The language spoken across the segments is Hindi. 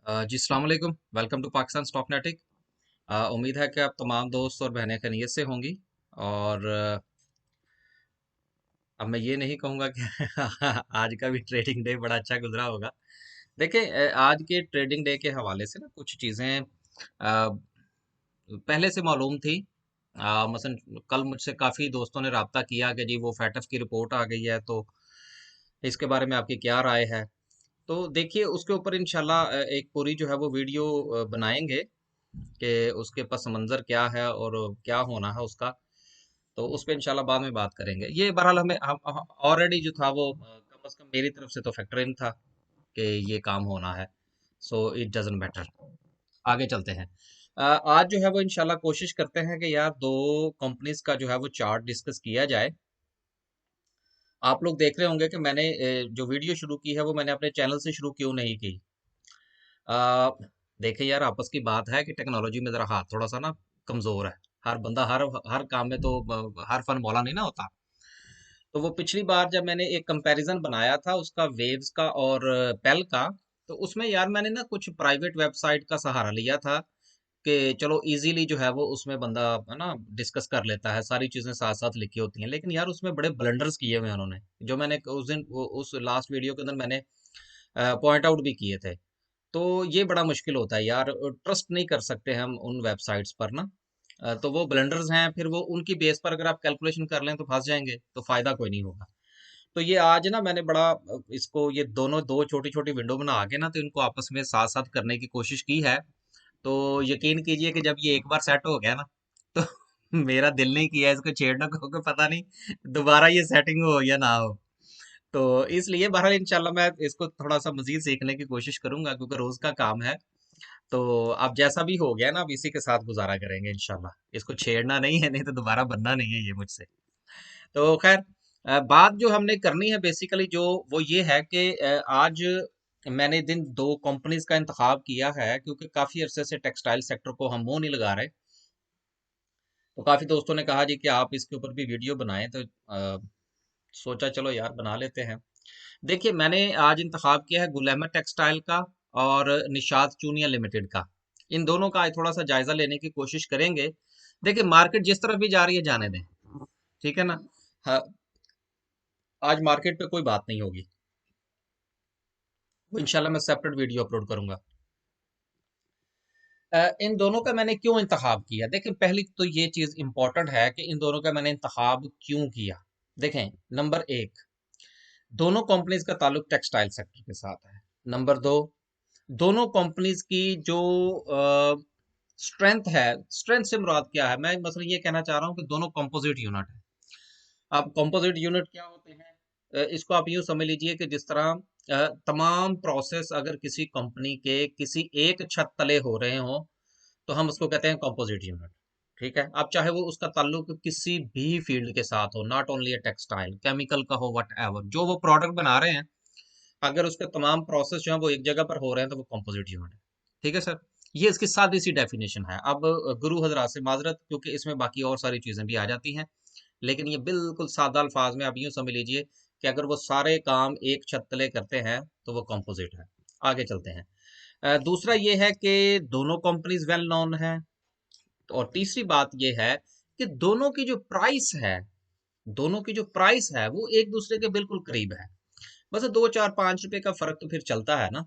जी अस्सलाम वालेकुम। वेलकम टू पाकिस्तान स्टॉक नेटिक। उम्मीद है कि आप तमाम दोस्त और बहनें खैरियत से होंगी। और अब मैं ये नहीं कहूँगा कि आज का भी ट्रेडिंग डे बड़ा अच्छा गुजरा होगा। देखिए, आज के ट्रेडिंग डे के हवाले से ना कुछ चीज़ें पहले से मालूम थी। मसलन कल मुझसे काफ़ी दोस्तों ने राब्ता किया कि जी वो फैटफ की रिपोर्ट आ गई है, तो इसके बारे में आपकी क्या राय है। तो देखिए, उसके ऊपर इंशाल्लाह एक पूरी जो है वो वीडियो बनाएंगे कि उसके पस मंज़र क्या है और क्या होना है उसका। तो उस पे इंशाल्लाह बाद में बात करेंगे। ये बहरहाल हमें हम ऑलरेडी जो था वो कम से कम मेरी तरफ से तो फैक्टर इन था कि ये काम होना है। So it doesn't matter. आगे चलते हैं। आज जो है वो इंशाल्लाह कोशिश करते हैं कि यार दो कंपनीज का जो है वो चार्ट डिस्कस किया जाए। आप लोग देख रहे होंगे कि मैंने जो वीडियो शुरू की है वो मैंने अपने चैनल से शुरू क्यों नहीं की। आ, देखिए यार, आपस की बात है कि टेक्नोलॉजी में जरा हाथ थोड़ा सा ना कमजोर है। हर बंदा हर हर काम में तो हर फन मौला नहीं ना होता। तो वो पिछली बार जब मैंने एक कंपैरिजन बनाया था उसका वेव्स का और पेल का, तो उसमें यार मैंने ना कुछ प्राइवेट वेबसाइट का सहारा लिया था कि चलो इजीली जो है वो उसमें बंदा है ना डिस्कस कर लेता है, सारी चीजें साथ साथ लिखी होती हैं। लेकिन यार उसमें बड़े ब्लंडर्स किए हुए हैं उन्होंने, जो मैंने उस दिन उस लास्ट वीडियो के अंदर मैंने पॉइंट आउट भी किए थे। तो ये बड़ा मुश्किल होता है यार, ट्रस्ट नहीं कर सकते हम उन वेबसाइट्स पर ना। तो वो ब्लेंडर्स हैं, फिर वो उनकी बेस पर अगर आप कैलकुलेशन कर लें तो फंस जाएंगे, तो फायदा कोई नहीं होगा। तो ये आज ना मैंने बड़ा इसको ये दोनों दो छोटी छोटी विंडो बना के ना तो इनको आपस में साथ साथ करने की कोशिश की है। तो यकीन कीजिए कि जब ये एक बार सेट हो गया ना, तो मेरा दिल नहीं किया इसको छेड़ना, क्योंकि पता नहीं दोबारा ये सेटिंग हो या ना हो। तो इसलिए बहरहाल इंशाल्लाह मैं इसको थोड़ा सा मजीद सीखने की कोशिश करूंगा, क्योंकि रोज का काम है। तो अब जैसा भी हो गया ना, अब इसी के साथ गुजारा करेंगे इंशाल्लाह। इसको छेड़ना नहीं है, नहीं तो दोबारा बनना नहीं है ये मुझसे। तो खैर, बात जो हमने करनी है बेसिकली जो वो ये है कि आज मैंने दिन दो कंपनीज का इंतखाब किया है, क्योंकि काफी अरसे से टेक्सटाइल सेक्टर को हम मुंह नहीं लगा रहे। तो काफी दोस्तों ने कहा जी कि आप इसके ऊपर भी वीडियो बनाएं, तो सोचा चलो यार बना लेते हैं। देखिए, मैंने आज इंतखाब किया है गुल अहमद टेक्सटाइल का और निशात चूनिया लिमिटेड का। इन दोनों का आज थोड़ा सा जायजा लेने की कोशिश करेंगे। देखिए, मार्केट जिस तरफ भी जा रही है जाने दें, ठीक है ना। हाँ, आज मार्केट पे कोई बात नहीं होगी, वो इंशाल्लाह मैं सेपरेट वीडियो अपलोड करूंगा। इन दोनों का मैंने क्यों इंतखाब किया, देखिए पहली तो ये चीज इंपॉर्टेंट है कि इन दोनों का मैंने इंतखाब क्यों किया। देखें, नंबर एक, दोनों कंपनीज का ताल्लुक टेक्सटाइल सेक्टर के साथ है। नंबर दो, दोनों कंपनीज की जो स्ट्रेंथ है, स्ट्रेंथ से मुराद क्या है, मैं मतलब ये कहना चाह रहा हूँ कि दोनों कंपोजिट यूनिट है। अब कंपोजिट यूनिट क्या होते हैं? इसको आप यूं समझ लीजिए कि जिस तरह तमाम प्रोसेस अगर किसी कंपनी के किसी एक छत तले हो रहे हो, तो हम उसको कहते हैं कंपोजिट यूनिट। ठीक है, अब चाहे वो उसका ताल्लुक किसी भी फील्ड के साथ हो, not only a textile, chemical का हो, वट एवर जो वो प्रोडक्ट बना रहे हैं, अगर उसके तमाम प्रोसेस जो है वो एक जगह पर हो रहे हैं तो वो कंपोजिट यूनिट है। ठीक है सर, ये इसकी सादी सी डेफिनेशन है। अब गुरु हजरात से माजरत, क्योंकि इसमें बाकी और सारी चीजें भी आ जाती हैं, लेकिन ये बिल्कुल सादा अल्फाज में आप यूं समझ लीजिए कि अगर वो सारे काम एक छत तले करते हैं तो वो कंपोजिट है। आगे चलते हैं। दूसरा ये है कि दोनों कंपनीज वेल नोन है। और तीसरी बात ये है कि दोनों की जो प्राइस है, दोनों की जो प्राइस है वो एक दूसरे के बिल्कुल करीब है। बस 2 4 5 रुपए का फर्क तो फिर चलता है ना,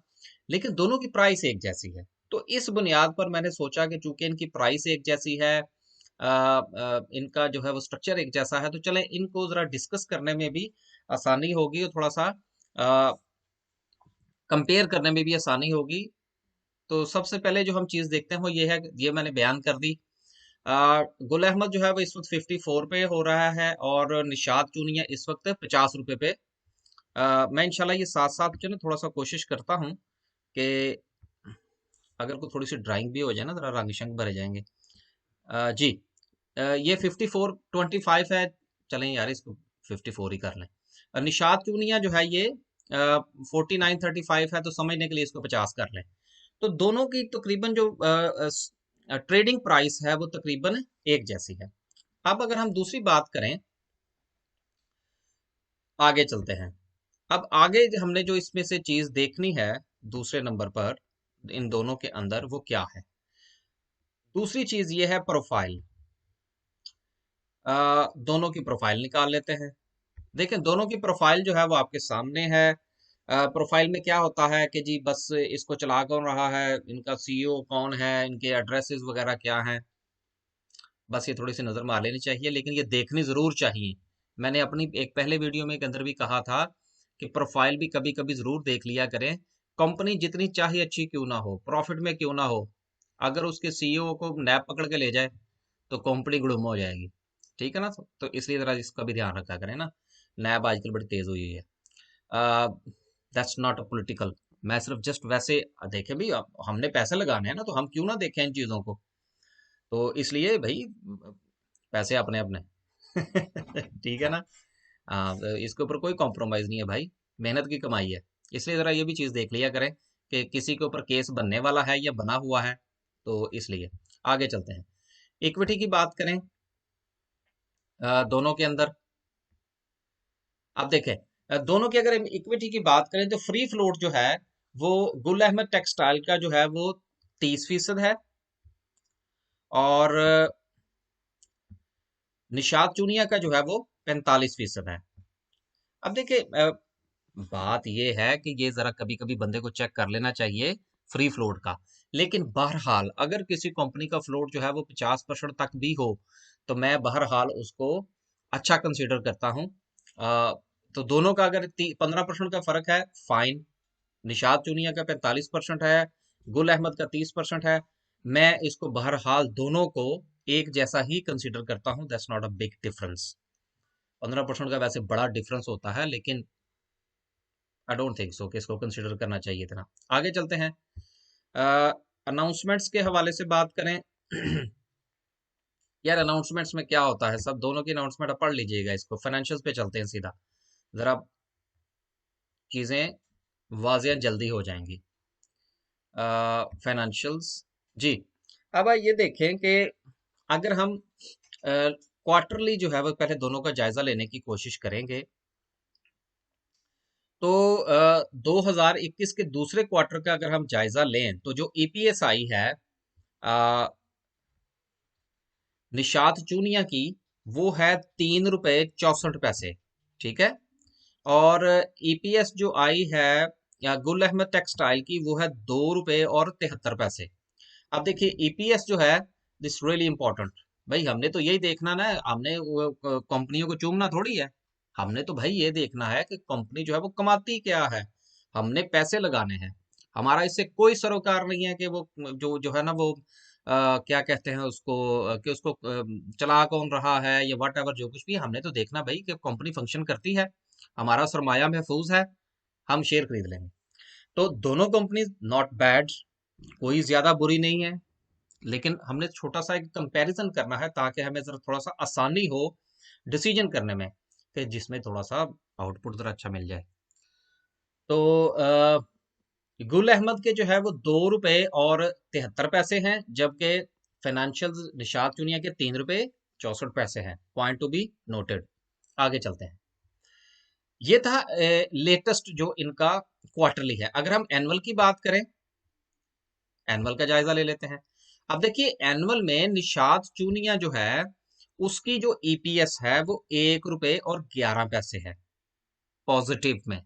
लेकिन दोनों की प्राइस एक जैसी है। तो इस बुनियाद पर मैंने सोचा कि चूंकि इनकी प्राइस एक जैसी है, इनका जो है वो स्ट्रक्चर एक जैसा है, तो चले इनको जरा डिस्कस करने में भी आसानी होगी और थोड़ा सा कंपेयर करने में भी आसानी होगी। तो सबसे पहले जो हम चीज देखते हैं वो ये है, ये मैंने बयान कर दी। गुल अहमद जो है वो इस वक्त 54 पे हो रहा है और निशात चूनिया इस वक्त 50 रुपए पे। मैं इंशाल्लाह ये साथ साथ जो ना थोड़ा सा कोशिश करता हूँ कि अगर कोई थोड़ी सी ड्राइंग भी हो जाए ना, जरा रंग शंग भरे जाएंगे। जी, ये 54.25 है। चलें यार, इसको 54 ही कर लें। निशात चूनिया जो है ये 49.35 है, तो समझने के लिए इसको 50 कर लें। तो दोनों की तकरीबन जो ट्रेडिंग प्राइस है वो तकरीबन एक जैसी है। अब अगर हम दूसरी बात करें, आगे चलते हैं। अब आगे हमने जो इसमें से चीज देखनी है दूसरे नंबर पर, इन दोनों के अंदर वो क्या है। दूसरी चीज ये है प्रोफाइल। दोनों की प्रोफाइल निकाल लेते हैं। देखें, दोनों की प्रोफाइल जो है वो आपके सामने है। प्रोफाइल में क्या होता है कि जी बस इसको चला कौन रहा है, इनका सीईओ कौन है, इनके एड्रेसेस वगैरह क्या हैं, बस ये थोड़ी सी नज़र मार लेनी चाहिए, लेकिन ये देखनी ज़रूर चाहिए। मैंने अपनी एक पहले वीडियो में के अंदर भी कहा था कि प्रोफाइल भी कभी कभी ज़रूर देख लिया करें। कंपनी जितनी चाहे अच्छी क्यों ना हो, प्रॉफिट में क्यों ना हो, अगर उसके सीईओ को नैप पकड़ के ले जाए तो कंपनी गुड़ुम हो जाएगी। ठीक है ना। तो इसलिए ज़रा इसका भी ध्यान रखा करें ना। नैब आजकल बड़ी तेज़ हुई है। That's not a political. मैं सिर्फ जस्ट वैसे देखें भी, हमने पैसे लगाने हैं ना, तो हम क्यों ना देखें इन चीज़ों को। तो इसलिए भाई पैसे अपने अपने ठीक है ना। हाँ, तो इसके ऊपर कोई कॉम्प्रोमाइज नहीं है भाई, मेहनत की कमाई है। इसलिए जरा ये भी चीज देख लिया करें कि किसी के ऊपर केस बनने वाला है या बना हुआ है। तो इसलिए आगे चलते हैं। इक्विटी की बात करें, दोनों के अंदर आप देखें, दोनों की अगर इक्विटी की बात करें तो फ्री फ्लोट जो है वो गुल अहमद टेक्सटाइल का जो है वो 30% है, और निषाद चूनिया का जो है वो 45% है। अब देखिए, बात ये है कि ये जरा कभी कभी बंदे को चेक कर लेना चाहिए फ्री फ्लोट का। लेकिन बहरहाल अगर किसी कंपनी का फ्लोट जो है वो 50% तक भी हो, तो मैं बहरहाल उसको अच्छा कंसीडर करता हूँ। तो दोनों का अगर 15% का फर्क है, फाइन। निषाद चूनिया का 45% है, गुल अहमद का 30% है। मैं इसको बहरहाल दोनों को एक जैसा ही कंसीडर करता हूँ। That's not a big difference. 15% का वैसे बड़ा डिफरेंस होता है, लेकिन आई डोंट थिंक सो कि इसको कंसिडर करना चाहिए इतना। आगे चलते हैं। अनाउंसमेंट्स के हवाले से बात करें यार, अनाउंसमेंट्स में क्या होता है, सब दोनों की अनाउंसमेंट पढ़ लीजिएगा। इसको फाइनेंशियल्स पे चलते हैं सीधा, जरा चीजें वाजियां जल्दी हो जाएंगी। फाइनेंशियल्स जी। अब ये देखें कि अगर हम क्वार्टरली जो है वो पहले दोनों का जायजा लेने की कोशिश करेंगे, तो 2021 के दूसरे क्वार्टर का अगर हम जायजा लें तो जो ईपीएस आई है निशात चूनिया की, वो है 3 रुपये 64 पैसे। ठीक है। और ईपीएस जो आई है या गुल अहमद टेक्सटाइल की, वो है 2 रुपये और 73 पैसे। अब देखिए ईपीएस जो है, दिस रियली इंपॉर्टेंट। भाई हमने तो यही देखना ना, हमने कंपनियों को चूमना थोड़ी है। हमने तो भाई ये देखना है कि कंपनी जो है वो कमाती क्या है। हमने पैसे लगाने हैं। हमारा इससे कोई सरोकार नहीं है कि वो जो जो है ना वो क्या कहते हैं उसको, कि उसको चला कौन रहा है या वट एवर, जो कुछ भी है, हमने तो देखना भाई कि कंपनी फंक्शन करती है, हमारा सरमाया महफूज है, हम शेयर खरीद लेंगे। तो दोनों कंपनी नॉट बैड, कोई ज्यादा बुरी नहीं है। लेकिन हमने छोटा सा एक कंपैरिजन करना है ताकि हमें जरा थोड़ा सा आसानी हो डिसीजन करने में, कि जिसमें थोड़ा सा आउटपुट जरा अच्छा मिल जाए। तो गुल अहमद के जो है वो 2 रुपये और 73 पैसे हैं, जबकि फाइनेंशियल निशात चुनिया के 3 रुपये 64 पैसे हैं। Point to be noted. आगे चलते हैं। ये था लेटेस्ट जो इनका क्वार्टरली है। अगर हम एनुअल की बात करें, एनुअल का जायजा ले लेते हैं। अब देखिए एनुअल में निषाद चूनिया जो है उसकी जो ईपीएस है वो 1 रुपये और 11 पैसे है, पॉजिटिव में।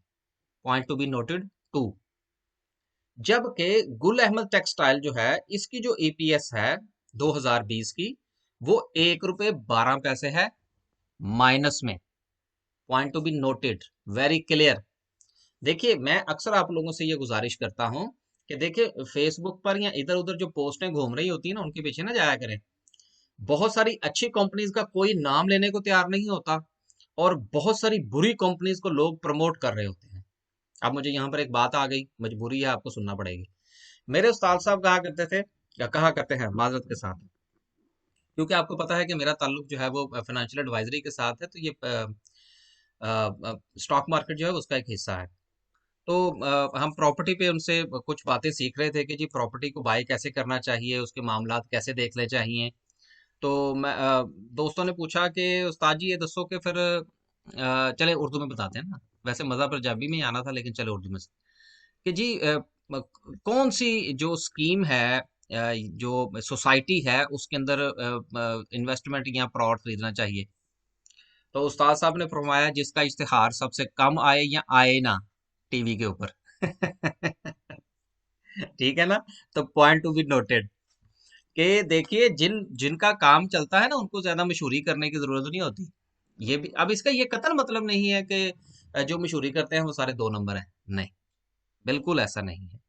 Point to be noted too. जबकि गुल अहमद टेक्सटाइल जो है, इसकी जो ईपीएस है 2020 की, वो 1 रुपये 12 पैसे है, माइनस में। Point to be noted, very clear. देखिए मैं अक्सर आप लोगों से ये गुजारिश करता हूं कि देखिए फेसबुक पर या इधर उधर जो पोस्टें घूम रही होती है ना, उनके पीछे ना जाया करें। बहुत सारी अच्छी कंपनीज का कोई नाम लेने को तैयार नहीं होता, और बहुत सारी बुरी कंपनीज को लोग प्रमोट कर रहे होते हैं। अब मुझे यहाँ पर एक बात आ गई, मजबूरी है, आपको सुनना पड़ेगी। मेरे उस्ताद साहब कहा करते थे, या कहा करते हैं माजरत के साथ, क्योंकि आपको पता है कि मेरा ताल्लुक जो है वो फाइनेंशियल एडवाइजरी के साथ है, तो ये स्टॉक मार्केट जो है उसका एक हिस्सा है। तो हम प्रॉपर्टी पे उनसे कुछ बातें सीख रहे थे कि जी प्रॉपर्टी को बाय कैसे करना चाहिए, उसके मामलात कैसे देखने चाहिए। तो मैं दोस्तों ने पूछा कि उस्ताद जी ये दसो कि फिर चले उर्दू में बताते हैं ना, वैसे मज़ा पंजाबी में ही आना था, लेकिन चले उर्दू में कि जी कौन सी जो स्कीम है, जो सोसाइटी है उसके अंदर इन्वेस्टमेंट या प्लॉट खरीदना चाहिए। तो उस्ताद साहब ने फरमाया जिसका इश्तिहार सबसे कम आए या आए ना टीवी के ऊपर। ठीक है ना। तो पॉइंट टू बी नोटेड कि देखिए जिनका काम चलता है ना उनको ज्यादा मशहूरी करने की जरूरत नहीं होती। ये भी अब इसका ये कतई मतलब नहीं है कि जो मशहूरी करते हैं वो सारे दो नंबर हैं, नहीं, बिल्कुल ऐसा नहीं है।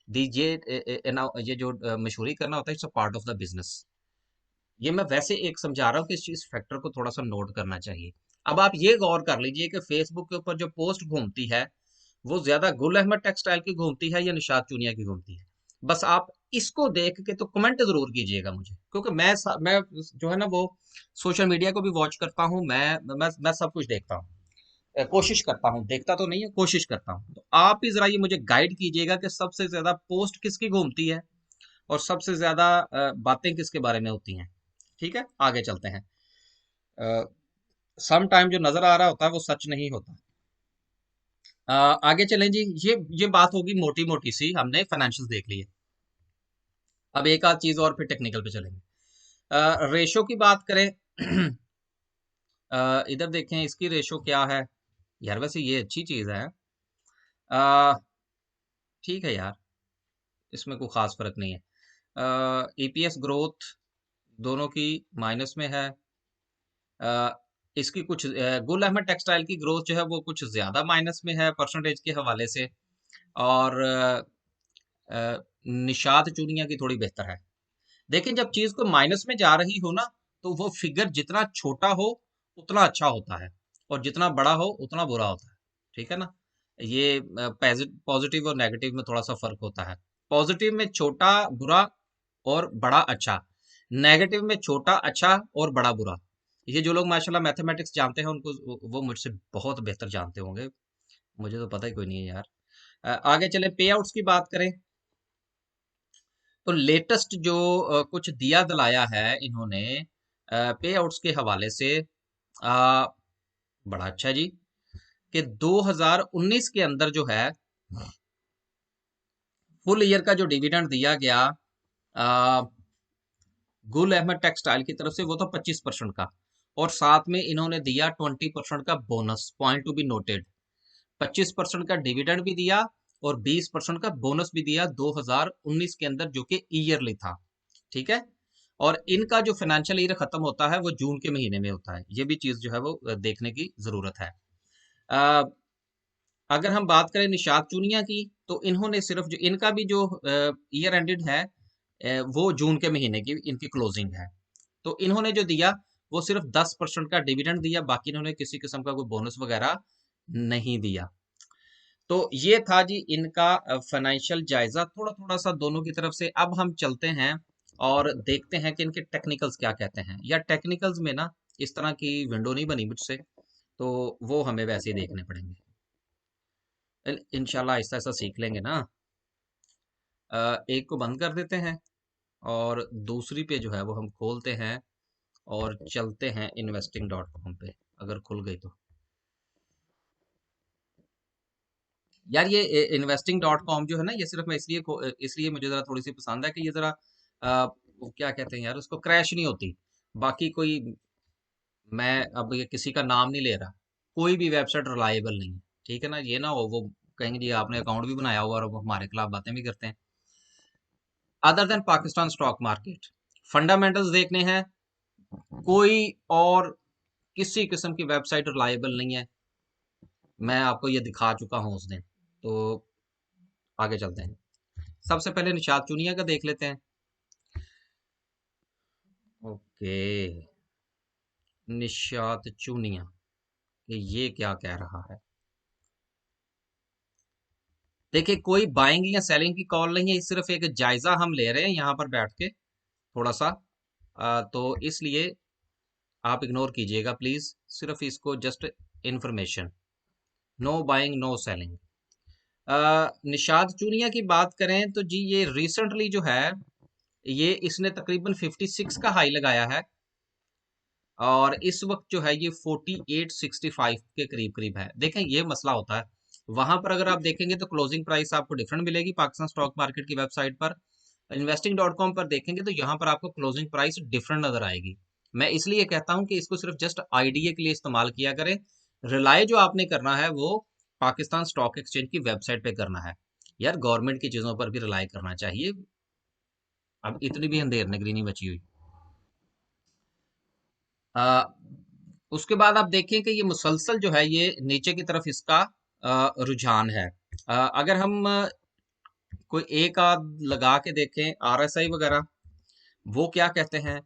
ये ये जो मशहूरी करना होता है, it's a part of the business. ये मैं वैसे एक समझा रहा हूँ कि इस चीज फैक्टर को थोड़ा सा नोट करना चाहिए। अब आप ये गौर कर लीजिए कि फेसबुक के ऊपर जो पोस्ट घूमती है वो ज्यादा गुल अहमद टेक्सटाइल की घूमती है या निशात चूनिया की घूमती है। बस आप इसको देख के तो कमेंट जरूर कीजिएगा मुझे, क्योंकि मैं जो है ना वो सोशल मीडिया को भी वॉच करता हूँ। मैं सब कुछ देखता हूँ, कोशिश करता हूँ, देखता तो नहीं है, कोशिश करता हूँ। तो आप ही जरा ये मुझे गाइड कीजिएगा कि सबसे ज्यादा पोस्ट किसकी घूमती है और सबसे ज्यादा बातें किसके बारे में होती हैं। ठीक है, आगे चलते हैं। सम टाइम जो नजर आ रहा होता है वो सच नहीं होता। आगे चलें जी। ये बात होगी मोटी मोटी सी, हमने फाइनेंशियल देख लिए। अब एक आध चीज और फिर टेक्निकल पे चलेंगे। रेशो की बात करें। इधर देखें इसकी रेशो क्या है। यार वैसे ये अच्छी चीज है। ठीक है यार, इसमें कोई खास फर्क नहीं है। ईपीएस ग्रोथ दोनों की माइनस में है। अ, इसकी कुछ गुल अहमद टेक्सटाइल की ग्रोथ जो है वो कुछ ज्यादा माइनस में है परसेंटेज के हवाले से। और निशात चूनिया की थोड़ी बेहतर है। लेकिन जब चीज को माइनस में जा रही हो ना, तो वो फिगर जितना छोटा हो उतना अच्छा होता है, और जितना बड़ा हो उतना बुरा होता है। ठीक है ना। ये पॉजिटिव और नेगेटिव में थोड़ा सा फर्क होता है। पॉजिटिव में छोटा बुरा और बड़ा अच्छा, नेगेटिव में छोटा अच्छा और बड़ा बुरा। ये जो लोग माशाल्लाह मैथमेटिक्स जानते हैं उनको वो मुझसे बहुत बेहतर जानते होंगे, मुझे तो पता ही कोई नहीं है यार। आगे चले पे आउट्स की बात करें। तो लेटेस्ट जो कुछ दिया दलाया है इन्होंने पे आउट्स के हवाले से, बड़ा अच्छा जी, कि 2019 के अंदर जो है फुल ईयर का जो डिविडेंड दिया गया गुल अहमद टेक्सटाइल की तरफ से वो था 25% का, और साथ में इन्होंने दिया 20% का bonus. Point to be noted, 25% का डिविडेंड भी दिया और 20% का बोनस भी दिया 2019 के अंदर, जो कि ईयरली था। ठीक है। और इनका जो फाइनेंशियल ईयर खत्म होता है वो जून के महीने में होता है। ये भी चीज जो है वो देखने की जरूरत है। अ, अगर हम बात करें निशात चूनिया की, तो इन्होंने सिर्फ जो इनका भी जो ईयर एंडेड है वो जून के महीने की इनकी क्लोजिंग है। तो इन्होंने जो दिया वो सिर्फ 10% का डिविडेंड दिया, बाकी इन्होंने किसी किस्म का कोई बोनस वगैरह नहीं दिया। तो ये था जी इनका फाइनेंशियल जायजा, थोड़ा थोड़ा सा दोनों की तरफ से। अब हम चलते हैं और देखते हैं कि इनके टेक्निकल्स क्या कहते हैं। या टेक्निकल्स में ना इस तरह की विंडो नहीं बनी मुझसे, तो वो हमें वैसे ही देखने पड़ेंगे। इंशाल्लाह ऐसा ऐसा सीख लेंगे ना। एक को बंद कर देते हैं और दूसरी पे जो है वो हम खोलते हैं और चलते हैं investing.com पे, अगर खुल गई तो। यार ये investing.com जो है ना, ये सिर्फ मैं इसलिए मुझे जरा थोड़ी सी पसंद है कि ये जरा वो क्या कहते हैं यार, उसको क्रैश नहीं होती। बाकी कोई, मैं अब ये किसी का नाम नहीं ले रहा, कोई भी वेबसाइट रिलायबल नहीं है। ठीक है ना। ये ना हो वो कहेंगे जी आपने अकाउंट भी बनाया हुआ और वो हमारे खिलाफ बातें भी करते हैं। Other than Pakistan stock market, fundamentals देखने हैं, कोई और किसी किस्म की वेबसाइट रिलायबल नहीं है। मैं आपको ये दिखा चुका हूँ उस दिन। तो आगे चलते हैं। सबसे पहले निशात चुनिया का देख लेते हैं। ओके, निशात चुनिया, कि ये क्या कह रहा है। देखिए कोई बाइंग या सेलिंग की कॉल नहीं है, ये सिर्फ एक जायजा हम ले रहे हैं यहाँ पर बैठ के थोड़ा सा। तो इसलिए आप इग्नोर कीजिएगा प्लीज, सिर्फ इसको just information, no buying no selling. Nishat Chunian की बात करें तो जी ये रिसेंटली जो है ये इसने तकरीबन 56 का हाई लगाया है, और इस वक्त जो है ये 4865 के करीब करीब है। देखें ये मसला होता है, वहां पर अगर आप देखेंगे तो क्लोजिंग प्राइस आपको डिफरेंट मिलेगी पाकिस्तान स्टॉक मार्केट की वेबसाइट पर। इन्वेस्टिंग.com पर देखेंगे तो यहाँ पर आपको क्लोजिंग प्राइस डिफरेंट नजर आएगी। मैं इसलिए कहता हूँ कि इसको सिर्फ जस्ट आइडिया के लिए इस्तेमाल किया करें। रिलाय जो आपने करना है वो पाकिस्तान स्टॉक एक्सचेंज की वेबसाइट पे करना है। यार गवर्नमेंट की चीजों पर भी रिलाय करना चाहिए। अब इतनी भी अंधेर नगरी नहीं बची हुई। आ, उसके बाद आप देखें कि ये मुसलसल जो है ये नीचे की तरफ इसका रुझान है। अगर हम कोई एक आध लगा के देखें आरएसआई वगैरह, वो क्या कहते हैं,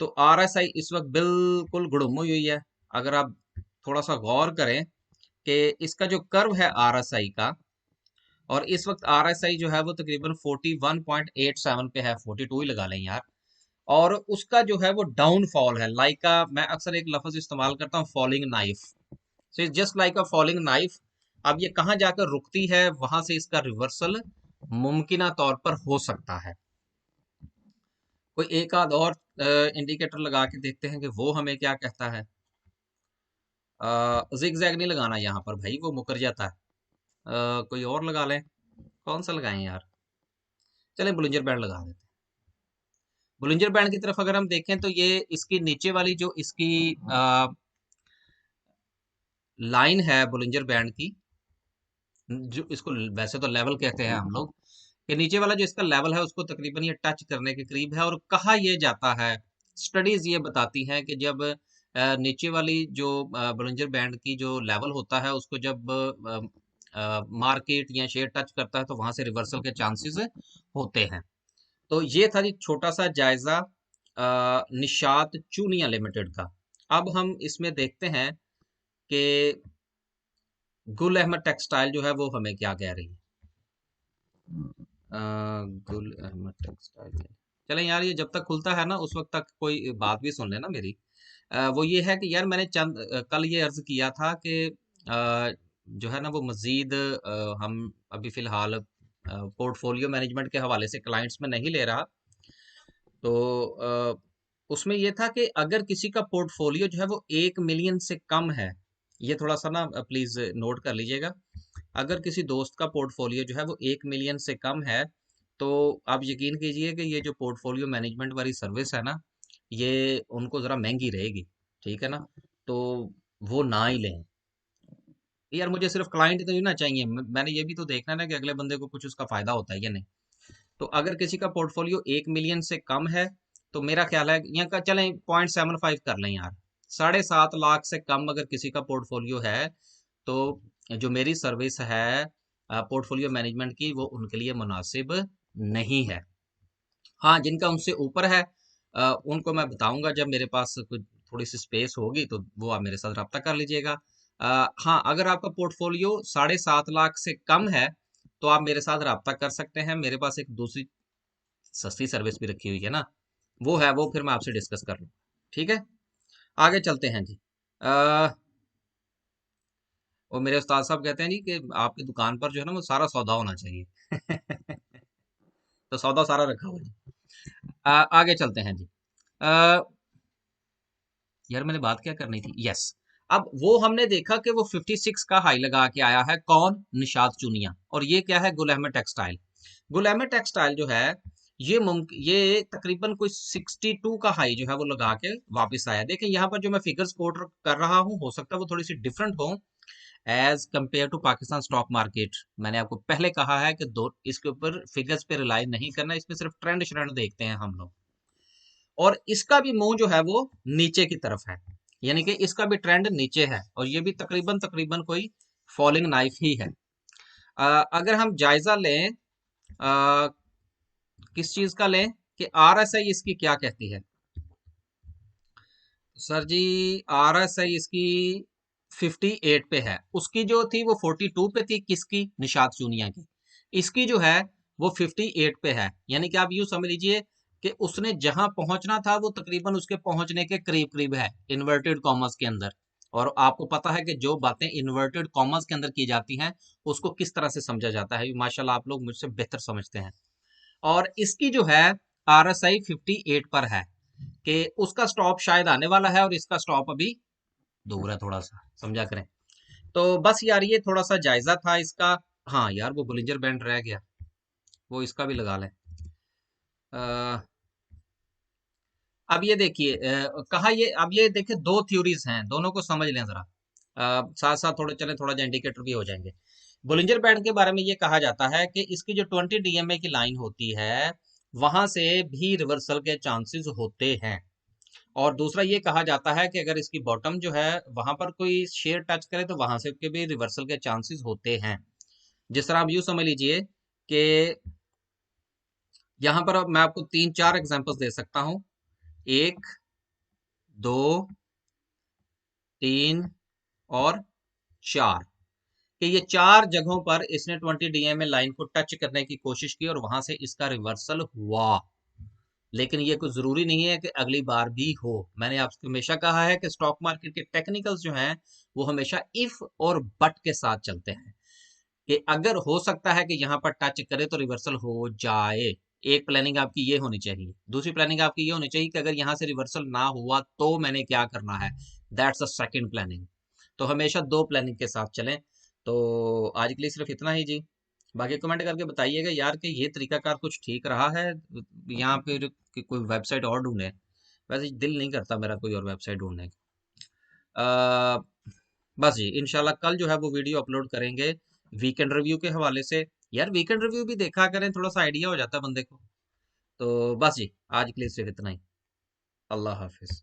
तो आरएसआई इस वक्त बिल्कुल गुड़ुम हुई हुई है। अगर आप थोड़ा सा गौर करें कि इसका जो कर्व है आरएसआई का, और इस वक्त आरएसआई जो है वो तकरीबन 41.87 पे है, 42 ही लगा लें यार। और उसका जो है वो डाउनफॉल है, लाइक का मैं अक्सर एक लफ्ज इस्तेमाल करता हूँ, falling knife. So just like अ फॉलिंग नाइफ। अब ये कहाँ जाकर रुकती है, वहां से इसका रिवर्सल मुमकिन तौर पर हो सकता है। कोई एक आध और इंडिकेटर लगा के देखते हैं कि वो हमें क्या कहता है। जिग जैग नहीं लगाना यहाँ पर भाई, वो मुकर जाता है। कोई और लगा लें, कौन सा लगाएं यार, चलें बुलिंजर बैंड लगा देते हैं। बुलिंजर बैंड की तरफ अगर हम देखें तो ये इसकी नीचे वाली जो इसकी लाइन है बुलिंजर बैंड की, जो इसको वैसे तो लेवल कहते हैं हम लोग, कि नीचे वाला जो इसका लेवल है उसको तकरीबन ये टच करने के करीब है। और कहा ये जाता है, स्टडीज ये बताती हैं कि जब नीचे वाली जो बुलिंजर बैंड की जो लेवल होता है उसको जब मार्केट या शेयर टच करता है तो वहां से रिवर्सल के चांसेस होते हैं। तो ये था जी छोटा सा जायजा निशात चूनिया लिमिटेड का। अब हम इसमें देखते हैं कि गुल अहमद टेक्सटाइल जो है वो हमें क्या कह रही है। गुल अहमद टेक्सटाइल, चलें यार ये जब तक खुलता है ना उस वक्त तक कोई बात भी सुन लेना मेरी। वो ये है कि यार मैंने कल ये अर्ज किया था कि जो है ना वो मजीद हम अभी फिलहाल पोर्टफोलियो मैनेजमेंट के हवाले से क्लाइंट्स में नहीं ले रहा। तो उसमें ये था कि अगर किसी का पोर्टफोलियो जो है वो 1 मिलियन से कम है, ये थोड़ा सा ना प्लीज नोट कर लीजिएगा। अगर किसी दोस्त का पोर्टफोलियो जो है वो 1 मिलियन से कम है, तो आप यकीन कीजिए कि ये जो पोर्टफोलियो मैनेजमेंट वाली सर्विस है ना, ये उनको ज़रा महंगी रहेगी। ठीक है ना, तो वो ना ही लें। यार मुझे सिर्फ क्लाइंट तो नहीं ना चाहिए, मैंने ये भी तो देखना है ना कि अगले बंदे को कुछ उसका फायदा होता है या नहीं। तो अगर किसी का पोर्टफोलियो 1 मिलियन से कम है, तो मेरा ख्याल है यहाँ का चलें 0.75 कर लें यार, 7.5 लाख से कम अगर किसी का पोर्टफोलियो है, तो जो मेरी सर्विस है पोर्टफोलियो मैनेजमेंट की, वो उनके लिए मुनासिब नहीं है। हाँ, जिनका उनसे ऊपर है उनको मैं बताऊंगा जब मेरे पास कुछ थोड़ी सी स्पेस होगी, तो वो आप मेरे साथ रब्ता कर लीजिएगा। हाँ, अगर आपका पोर्टफोलियो 7.5 लाख से कम है तो आप मेरे साथ रब्ता कर सकते हैं। मेरे पास एक दूसरी सस्ती सर्विस भी रखी हुई है ना, वो है, वो फिर मैं आपसे डिस्कस कर लूँ। ठीक है, आगे चलते हैं जी। और मेरे उस्ताद साहब कहते हैं जी कि आपकी दुकान पर जो है ना वो सारा सौदा होना चाहिए। तो सौदा सारा रखा हुआ है जी। आगे चलते हैं जी। आ, यार मैंने बात क्या करनी थी, यस। अब वो हमने देखा कि वो 56 का हाई लगा के आया है, कौन, निशात चुनिया। और ये क्या है, गुल अहमद टेक्सटाइल। गुल अहमद टेक्सटाइल जो है ये तकरीबन कोई 62 का हाई जो है वो लगा के वापस आया। देखें यहाँ पर जो मैं फिगर्स कोट कर रहा हूँ, हो सकता है वो थोड़ी सी डिफरेंट हो as compare to Pakistan stock market. मैंने आपको पहले कहा है कि दो इसके ऊपर फिगर्स पे रिलाई नहीं करना, इसमें सिर्फ ट्रेंड श्रेंड देखते हैं हम लोग। और इसका भी मुंह जो है वो नीचे की तरफ है, यानी कि इसका भी ट्रेंड नीचे है, और ये भी तकरीबन तकरीबन कोई फॉलिंग नाइफ ही है। अगर हम जायजा लें किस चीज का लें कि आरएसआई इसकी क्या कहती है। सर जी, आरएसआई इसकी 58 पे है, उसकी जो थी वो 42 पे थी, किसकी, निशात चूनिया की। इसकी जो है वो 58 पे है, यानी कि आप यूं समझ लीजिए कि उसने जहां पहुंचना था वो तकरीबन उसके पहुंचने के करीब करीब है, इन्वर्टेड कॉमर्स के अंदर। और आपको पता है कि जो बातें इन्वर्टेड कॉमर्स के अंदर की जाती हैं उसको किस तरह से समझा जाता है, माशाल्लाह आप लोग मुझसे बेहतर समझते हैं। और इसकी जो है आरएसआई 58 पर है, कि उसका स्टॉप शायद आने वाला है और इसका स्टॉप अभी दूर है, थोड़ा सा समझा करें। तो बस यार ये थोड़ा सा जायजा था इसका। हाँ यार वो बुलिंजर बैंड रह गया, वो इसका भी लगा लें। अ, अब ये देखिए कहा ये, अब ये देखिए दो थ्योरीज हैं, दोनों को समझ लें जरा। साथ साथ थोड़े चलें, थोड़ा सा इंडिकेटर भी हो जाएंगे। बुलिंजर बैंड के बारे में ये कहा जाता है कि इसकी जो 20 डीएमए की लाइन होती है वहां से भी रिवर्सल के चांसेस होते हैं। और दूसरा ये कहा जाता है कि अगर इसकी बॉटम जो है वहां पर कोई शेयर टच करे तो वहां से के भी रिवर्सल के चांसेस होते हैं। जिस तरह आप यूं समझ लीजिए कि यहां पर अब मैं आपको तीन चार एग्जांपल्स दे सकता हूं। एक, दो, तीन और चार, कि ये चार जगहों पर इसने 20 डीएमए लाइन को टच करने की कोशिश की और वहां से इसका रिवर्सल हुआ। लेकिन ये कुछ जरूरी नहीं है कि अगली बार भी हो। मैंने आपसे हमेशा कहा है कि स्टॉक मार्केट के टेक्निकल्स जो हैं वो हमेशा इफ और बट के साथ चलते हैं, कि अगर हो सकता है कि यहाँ पर टच करे तो रिवर्सल हो जाए। एक प्लानिंग आपकी ये होनी चाहिए, दूसरी प्लानिंग आपकी ये होनी चाहिए कि अगर यहाँ से रिवर्सल ना हुआ तो मैंने क्या करना है, दैट्स अ सेकंड प्लानिंग। तो हमेशा दो प्लानिंग के साथ चलें। तो आज के लिए सिर्फ इतना ही जी। बाकी कमेंट करके बताइएगा यार कि ये तरीकाकार कुछ ठीक रहा है या फिर कि कोई वेबसाइट और ढूंढे। वैसे दिल नहीं करता मेरा कोई और वेबसाइट ढूंढने का। बस जी, इंशाल्लाह कल जो है वो वीडियो अपलोड करेंगे वीकेंड रिव्यू के हवाले से। यार वीकेंड रिव्यू भी देखा करें, थोड़ा सा आइडिया हो जाता है बंदे को। तो बस जी, आज के लिए सिर्फ इतना ही। अल्लाह हाफिज।